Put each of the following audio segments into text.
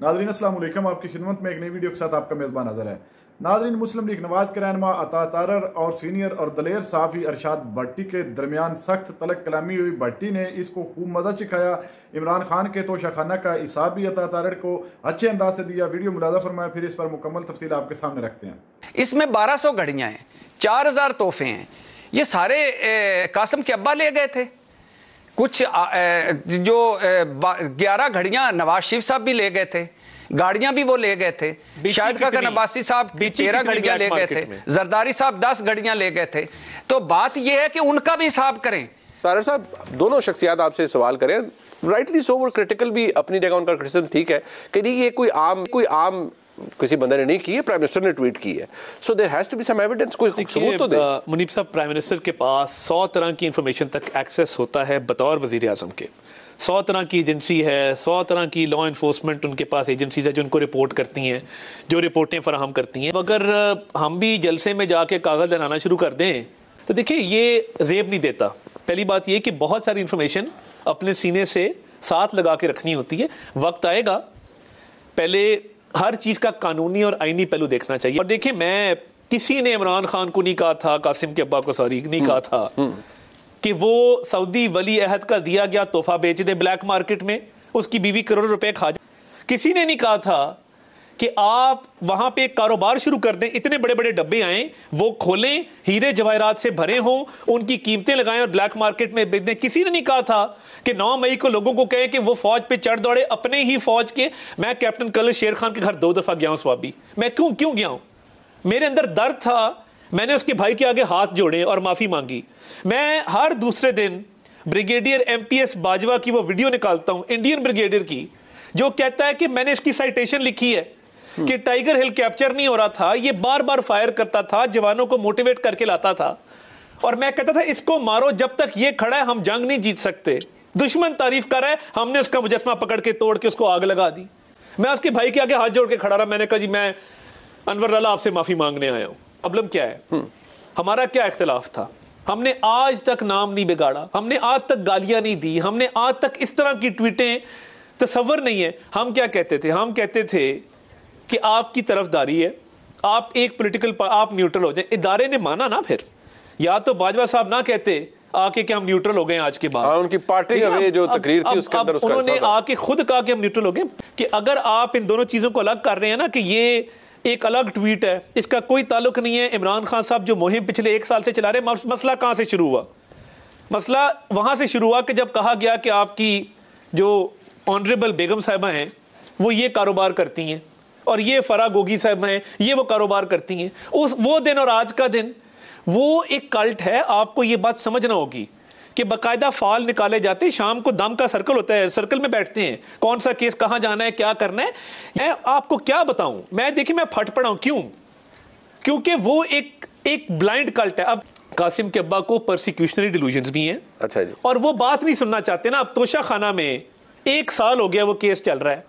नाज़रीन अस्सलाम वालेकुम, आपकी खिदमत में एक नई वीडियो के साथ आपका मेज़बान नजर है। नाज़रीन, मुस्लिम लीग नवाज के रहनुमा अता तारर और सीनियर और दलेर सहाफ़ी अरशाद भट्टी के दरमियान सख्त तलक कलामी हुई। भट्टी ने इसको खूब मजा चिखाया। इमरान खान के तोशाखाना का हिसाब भी अता तारर को अच्छे अंदाज से दिया। वीडियो मुलाजा फरमाया, फिर इस पर मुकम्मल तफसील आपके सामने रखते हैं। इसमें 1200 घड़ियां हैं, 4000 तोहफे हैं। ये सारे कासिम के अब्बा ले गए थे। कुछ जो 11 घड़ियां नवाज शरीफ साहब भी ले गए थे, गाड़ियां भी वो ले गए थे। शाहिद खान अब्बासी साहब 13 घड़ियां ले गए थे, जरदारी साहब 10 घड़ियां ले गए थे। तो बात यह है कि उनका भी हिसाब करें। तारर साहब, दोनों शख्सियात आपसे सवाल करें, राइटली सो और क्रिटिकल भी अपनी जगह, उनका क्रिटिसिज्म ठीक है कि नहीं ये कोई आम किसी बंदे ने नहीं की है, प्राइम मिनिस्टर ने ट्वीट की है। So there has to be some evidence, कोई सबूत तो दे। मुनीब साहब, प्राइम मिनिस्टर के पास 100 तरह की इंफॉर्मेशन तक एक्सेस होता है बतौर वजीर आजम के। 100 तरह की एजेंसी है, 100 तरह की लॉ इन्फोर्समेंट उनके पास एजेंसीज है जो उनको रिपोर्ट करती हैं, जो रिपोर्टें फराहम करती हैं। अगर हम भी जलसे में जाके कागज़ लगाना शुरू कर दें तो देखिए ये जेब नहीं देता। पहली बात ये कि बहुत सारी इंफॉर्मेशन अपने सीने से साथ लगा के रखनी होती है। वक्त आएगा, पहले हर चीज़ का कानूनी और आईनी पहलू देखना चाहिए। और देखिए, मैं किसी ने इमरान खान को नहीं कहा था, कासिम के अब्बा को सॉरी नहीं कहा था कि वो सऊदी वली अहद का दिया गया तोहफा बेच दे ब्लैक मार्केट में, उसकी बीवी करोड़ों रुपए खा जाए। किसी ने नहीं कहा था कि आप वहां पे एक कारोबार शुरू कर दें, इतने बड़े बड़े डब्बे आए, वो खोलें, हीरे जवाहरात से भरे हों, उनकी कीमतें लगाएं और ब्लैक मार्केट में बेच दें। किसी ने नहीं कहा था कि 9 मई को लोगों को कहें कि वो फौज पे चढ़ दौड़े, अपने ही फौज के। मैं कैप्टन कर्नल शेर खान के घर 2 दफा गया हूं स्वाबी। मैं क्यों गया हूं? मेरे अंदर दर्द था, मैंने उसके भाई के आगे हाथ जोड़े और माफी मांगी। मैं हर दूसरे दिन ब्रिगेडियर MPS बाजवा की वो वीडियो निकालता हूं, इंडियन ब्रिगेडियर की, जो कहता है कि मैंने इसकी साइटेशन लिखी है कि टाइगर हिल कैप्चर नहीं हो रहा था, ये बार बार फायर करता था, जवानों को मोटिवेट करके लाता था। और मैं कहता था इसको मारो, जब तक ये खड़ा है हम जंग नहीं जीत सकते। दुश्मन तारीफ कर रहा है, हमने उसका मुजस्मा पकड़ के तोड़ के उसको आग लगा दी। मैं उसके भाई के आगे हाथ जोड़ के खड़ा रहा। मैंने कहा जी मैं अनवर लाला आपसे माफी मांगने आया हूं। प्रॉब्लम क्या है? हमारा क्या इख्तिलाफ था? हमने आज तक नाम नहीं बिगाड़ा, हमने आज तक गालियां नहीं दी, हमने आज तक इस तरह की ट्वीटें तस्वर नहीं है। हम क्या कहते थे? हम कहते थे कि आपकी तरफदारी है, आप एक पॉलिटिकल आप न्यूट्रल हो जाए। इदारे ने माना ना, फिर या तो बाजवा साहब ना कहते आके कि हम न्यूट्रल हो गए आज के बाद। उनकी पार्टी का जो तकरीर थी उसके अंदर उन्होंने आके खुद कहा कि हम न्यूट्रल हो गए। कि अगर आप इन दोनों चीजों को अलग कर रहे हैं ना, कि ये एक अलग ट्वीट है, इसका कोई ताल्लुक नहीं है इमरान खान साहब जो मुहिम पिछले 1 साल से चला रहे हैं। मसला कहां से शुरू हुआ? मसला वहां से शुरू हुआ कि जब कहा गया कि आपकी जो ऑनरेबल बेगम साहिबा हैं वो ये कारोबार करती हैं और ये फरा गोगी साहब हैं ये वो कारोबार करती हैं। वो दिन और आज का दिन वो एक कल्ट है। आपको ये बात समझना होगी कि बाकायदा फाल निकाले जाते हैं। शाम को दम का सर्कल होता है, सर्कल में बैठते हैं, कौन सा केस कहां जाना है, क्या करना है। मैं आपको क्या बताऊं, मैं देखिए मैं फट पड़ा हूं। क्यों? क्योंकि वो एक ब्लाइंड कल्ट है। अब कासिम के अब्बा को परसिक्यूशनरी डिल्यूजन्स भी हैं। अच्छा जी। और वो बात नहीं सुनना चाहते ना। अब तोशा खाना में 1 साल हो गया वो केस चल रहा है।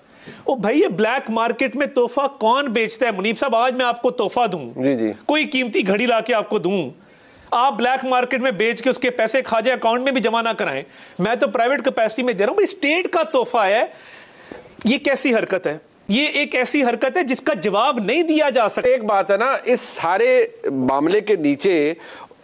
ओ भाई, ये ब्लैक मार्केट में तोहफा कौन बेचता है? मुनीब साहब, आज मैं आपको तोहफा दूं, जी, कोई कीमती घड़ी लाके आपको दूं, आप ब्लैक मार्केट में बेच के उसके पैसे खा जाए, अकाउंट में भी जमा ना कराएं। मैं तो प्राइवेट कैपेसिटी में दे रहा हूं। स्टेट का तोहफा है, ये कैसी हरकत है? ये एक ऐसी हरकत है जिसका जवाब नहीं दिया जा सकता। एक बात है ना, इस सारे मामले के नीचे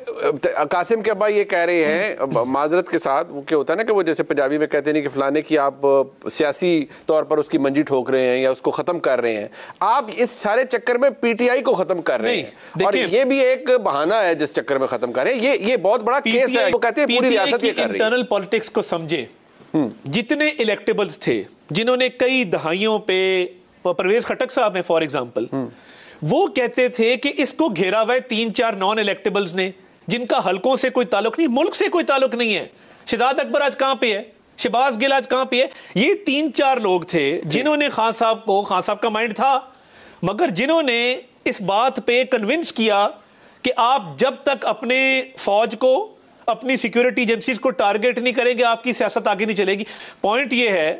कासिम के अब्बा ये कह रहे हैं माजरत के साथ, वो क्या होता है ना कि वो जैसे पंजाबी में कहते नहीं कि फलाने की आप सियासी तौर पर उसकी मंजी ठोक रहे हैं या उसको खत्म कर रहे हैं। आप इस सारे चक्कर में PTI को खत्म कर रहे हैं और ये भी एक बहाना है जिस चक्कर में खत्म कर रहे हैं। ये बहुत बड़ा केस है। वो कहते हैं पूरी रियासत ये कर रही है। इंटरनल पॉलिटिक्स को समझे। जितने इलेक्टेबल्स थे जिन्होंने कई दहाइयों पे, परवेज खटक साहब हैं फॉर एग्जाम्पल, वो कहते थे कि इसको घेरा हुआ है 3-4 नॉन इलेक्टेबल्स ने जिनका हलकों से कोई ताल्लुक नहीं, मुल्क से कोई ताल्लुक नहीं है। शिदात अकबर आज कहां पे है? शहबाज गिल आज कहां पे है? ये 3-4 लोग थे जिन्होंने खान साहब का माइंड था, मगर जिन्होंने इस बात पे कन्विंस किया कि आप जब तक अपने फौज को, अपनी सिक्योरिटी एजेंसीज को टारगेट नहीं करेंगे, आपकी सियासत आगे नहीं चलेगी। पॉइंट ये है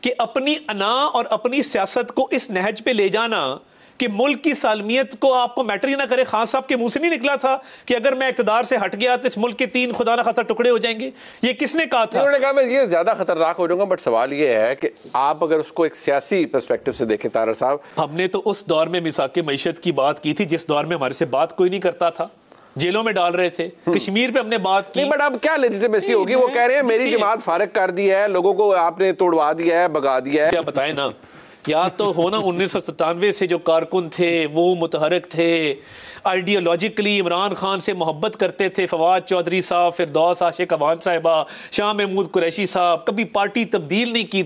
कि अपनी अना और अपनी सियासत को इस नहज पे ले जाना कि मुल्क की सालमियत को आपको मैटर ही ना करे। खान साहब के मुंह से नहीं निकला था कि अगर मैं इक़्तिदार से हट गया तो इस मुल्क के 3 खुदा ना खासा टुकड़े हो जाएंगे? ये किसने कहा था? उन्होंने कहा मैं ये ज्यादा खतरनाक हो जाऊंगा। बट सवाल ये है कि आप अगर उसको एक सियासी पर्सपेक्टिव से देखें तारर साहब, हमने तो उस दौर में मिसाक मईशत की बात की थी जिस दौर में हमारे से बात कोई नहीं करता था, जेलों में डाल रहे थे। कश्मीर पे हमने बात की। बट अब क्या लेजिटिमेसी होगी? वो कह रहे हैं मेरी जमात फारिग कर दी है, लोगों को आपने तोड़वा दिया है, भगा दिया है। क्या बताएं ना, या तो हो ना 1997 से जो कारकुन थे वो मुतहरक थे, आइडियोलॉजिकली इमरान खान से मोहब्बत करते थे, फवाद चौधरी साहब, फिरदौस आशिक अवान साहिबा, शाह महमूद कुरैशी साहब, कभी पार्टी तब्दील नहीं की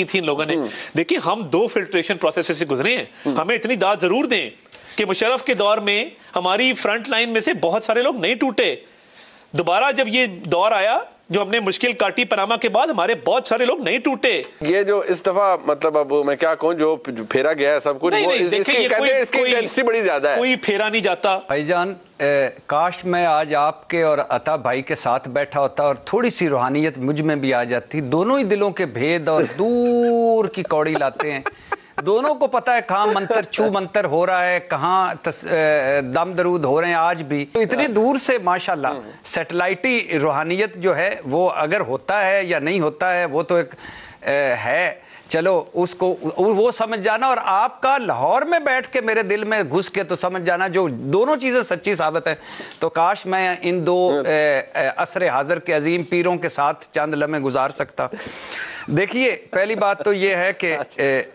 थी इन लोगों ने। देखिए हम 2 फिल्ट्रेशन प्रोसेस से गुजरे हैं, हमें इतनी दाद जरूर दें कि मुशर्रफ के दौर में हमारी फ्रंट लाइन में से बहुत सारे लोग नहीं टूटे। दोबारा जब ये दौर आया जो हमने मुश्किल काटी पनामा के बाद, हमारे बहुत सारे लोग नहीं टूटे। ये जो इस दफा मतलब अब मैं क्या कहूं, जो फेरा गया है सब कुछ, इसकी इंटेंसिटी बड़ी ज्यादा है। कोई फेरा नहीं जाता भाईजान। काश मैं आज आपके और अता भाई के साथ बैठा होता और थोड़ी सी रूहानियत मुझ में भी आ जाती। दोनों ही दिलों के भेद और दूर की कौड़ी लाते हैं। दोनों को पता है कहाँ मंतर छू मंतर हो रहा है, कहाँ दम दरूद हो रहे हैं आज भी। तो इतनी दूर से माशाल्लाह सैटेलाइटी रूहानियत जो है वो अगर होता है या नहीं होता है वो तो एक है, चलो उसको वो समझ जाना। और आपका लाहौर में बैठ के मेरे दिल में घुस के तो समझ जाना, जो दोनों चीज़ें सच्ची साबित है। तो काश मैं इन 2 असर हाजिर के अजीम पीरों के साथ चंद लम्हे गुजार सकता। देखिए पहली बात तो ये है कि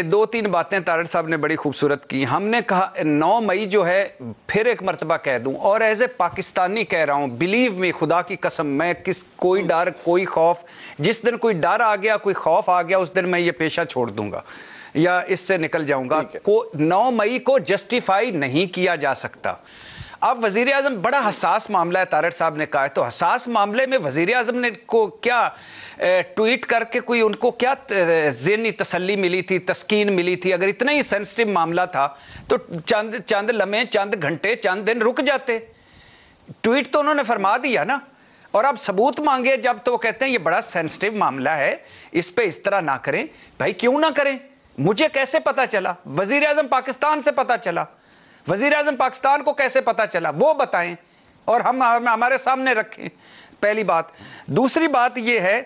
2-3 बातें तारड़ साहब ने बड़ी खूबसूरत की। हमने कहा 9 मई जो है, फिर एक मरतबा कह दूं और एज ए पाकिस्तानी कह रहा हूं, बिलीव मी, खुदा की कसम, मैं कोई डर कोई खौफ, जिस दिन कोई डर आ गया कोई खौफ आ गया उस दिन मैं ये पेशा छोड़ दूंगा या इससे निकल जाऊंगा। 9 मई को जस्टिफाई नहीं किया जा सकता। अब वजीर आजम, बड़ा हसास मामला है तारड़ साहब ने कहा है, तो हसास मामले में वजीर आजम ने को क्या ट्वीट करके कोई उनको क्या ज़हनी तसल्ली मिली थी, तस्कीन मिली थी? अगर इतना ही सेंसिटिव मामला था तो चंद लम्हे, चंद घंटे, चंद दिन रुक जाते। ट्वीट तो उन्होंने फरमा दिया ना, और अब सबूत मांगे जब तो वो कहते हैं ये बड़ा सेंसिटिव मामला है, इस पे इस तरह ना करें। भाई क्यों ना करें? मुझे कैसे पता चला? वजीर आजम पाकिस्तान से पता चला। वजीर आजम पाकिस्तान को कैसे पता चला वो बताएं और हम हमारे सामने रखें, पहली बात। दूसरी बात यह है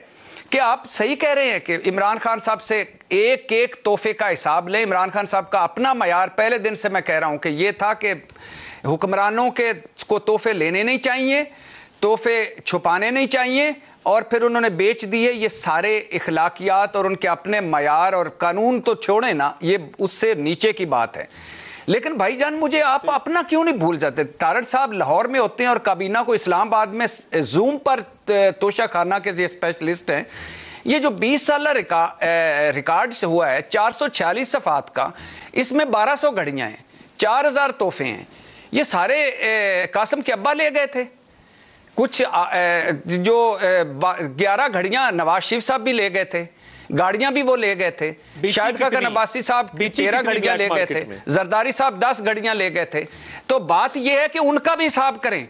कि आप सही कह रहे हैं कि इमरान खान साहब से एक एक तोहफे का हिसाब लें। इमरान खान साहब का अपना मयार पहले दिन से मैं कह रहा हूं कि यह था कि हुक्मरानों के को तोहफे लेने नहीं चाहिए, तोहफे छुपाने नहीं चाहिए, और फिर उन्होंने बेच दिए। ये सारे इखलाकियात और उनके अपने मयार और कानून तो छोड़े ना, ये उससे नीचे की बात है। लेकिन भाईजान मुझे आप अपना क्यों नहीं भूल जाते? तारड़ साहब लाहौर में होते हैं और काबीना को इस्लामाबाद में जूम पर तोशा खाना के ये स्पेशलिस्ट हैं। ये जो 20 साल रिकॉर्ड से हुआ है 446 सफ़ात का, इसमें 1200 घड़ियां हैं, 4000 तोहफे हैं। ये सारे कासिम के अब्बा ले गए थे। कुछ जो 11 घड़ियां नवाज शरीफ साहब भी ले गए थे, गाड़ियां भी वो ले गए थे। शाहिद खान अब्बासी साहब 13 घड़ियां ले गए थे, जरदारी साहब 10 घड़ियां ले गए थे। तो बात यह है कि उनका भी हिसाब करें।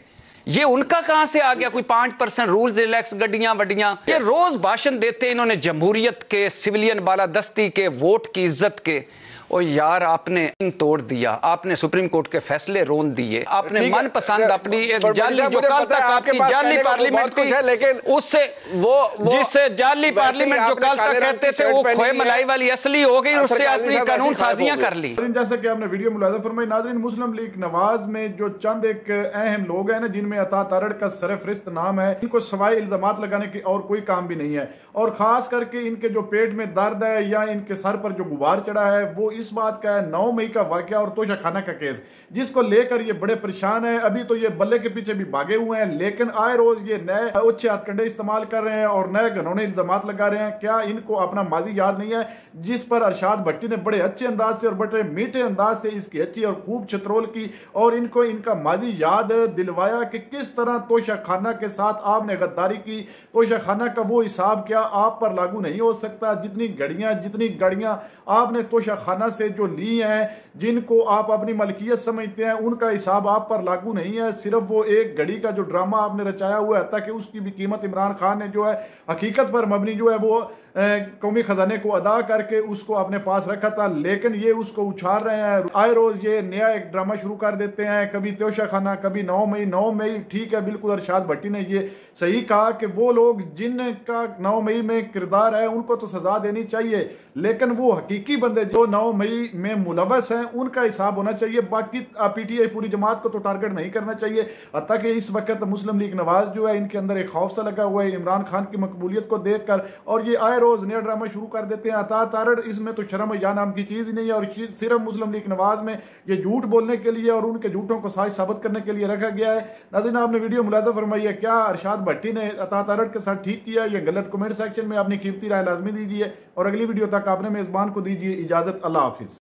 ये उनका कहां से आ गया कोई 5% रूल्स रिलैक्स गड्डियां वड्डियां? ये रोज भाषण देते इन्होंने जमहूरियत के, सिविलियन बालादस्ती के, वोट की इज्जत के। और यार आपने तोड़ दिया, आपने सुप्रीम कोर्ट के फैसले रोन दिए, आपने मनपसंद अपनी एक जाली, जो कल तक आपकी जाली पार्लियामेंट थी, लेकिन उससे वो जिससे जाली पार्लियामेंट जो कल तक कहते थे वो खोए मलाई वाली असली हो गई, उससे अपनी कानून साजियां कर ली। जैसे कि आपने वीडियो मुलाजा फरमाई, नाज़रीन, मुस्लिम लीग नवाज में जो चंद एक अहम लोग हैं ना, जिनमें अता तारड़ का सरफरिस्त नाम है, इनको सवाई इल्जामात लगाने की और कोई काम भी नहीं है। और खास करके इनके जो पेट में दर्द है या इनके सर पर जो गुबार चढ़ा है वो इस बात का है 9 मई का वाकया और तोशा खाना का केस, जिसको लेकर ये बड़े परेशान है। अभी तो ये बल्ले के पीछे भी भागे हुए हैं, लेकिन आए रोज ये नए उच्च हथकंडे इस्तेमाल कर रहे हैं और नए घिनौने इल्जामात लगा रहे हैं। क्या इनको अपना माजी याद नहीं है, जिस पर अरशाद भट्टी ने बड़े अच्छे अंदाज से और बड़े मीठे अंदाज से इसकी अच्छी और खूब चित्रोल की और इनको इनका माजी याद दिलवाया कि किस तरह तोशा खाना के साथ आपने गद्दारी की। तोशा खाना का वो हिसाब क्या आप पर लागू नहीं हो सकता? जितनी गाड़ियां आपने तोशा खाना से जो ली हैं, जिनको आप अपनी मलकियत समझते हैं, उनका हिसाब आप पर लागू नहीं है। सिर्फ वो एक घड़ी का जो ड्रामा आपने रचाया हुआ है ताकि उसकी भी कीमत इमरान खान ने जो है हकीकत पर मबनी जो है वो कौमी खजाने को अदा करके उसको अपने पास रखा था, लेकिन ये उसको उछाल रहे हैं। आए रोज ये नया एक ड्रामा शुरू कर देते हैं, कभी तोशा खाना, कभी 9 मई। ठीक है, बिल्कुल अरशाद भट्टी ने ये सही कहा कि वो लोग जिनका 9 मई में किरदार है उनको तो सजा देनी चाहिए, लेकिन वो हकीकी बंदे जो 9 मई में मुलवस हैं उनका हिसाब होना चाहिए। बाकी पीटीआई पूरी जमात को तो टारगेट नहीं करना चाहिए। हत्ता कि इस वक्त मुस्लिम लीग नवाज जो है, इनके अंदर एक खौफ सा लगा हुआ है इमरान खान की मकबूलियत को देखकर, और ये आए रोज नया ड्रामा शुरू कर देते हैं। अता तारड़, इसमें तो शर्म या नाम की चीज ही नहीं है, और सिर्फ मुस्लिम लीग नवाज में ये झूठ बोलने के लिए और उनके झूठों को साजिश साबित करने के लिए रखा गया है। नाज़रीन, आपने वीडियो मुलाजा फरमाई है, क्या अरशाद भट्टी ने अता तारड़ के साथ ठीक किया या गलत? कमेंट सेक्शन में अपनी कीमती राय लाजमी दीजिए, और अगली वीडियो तक आपने मेजबान को दीजिए इजाजत। अल्लाह हाफिज।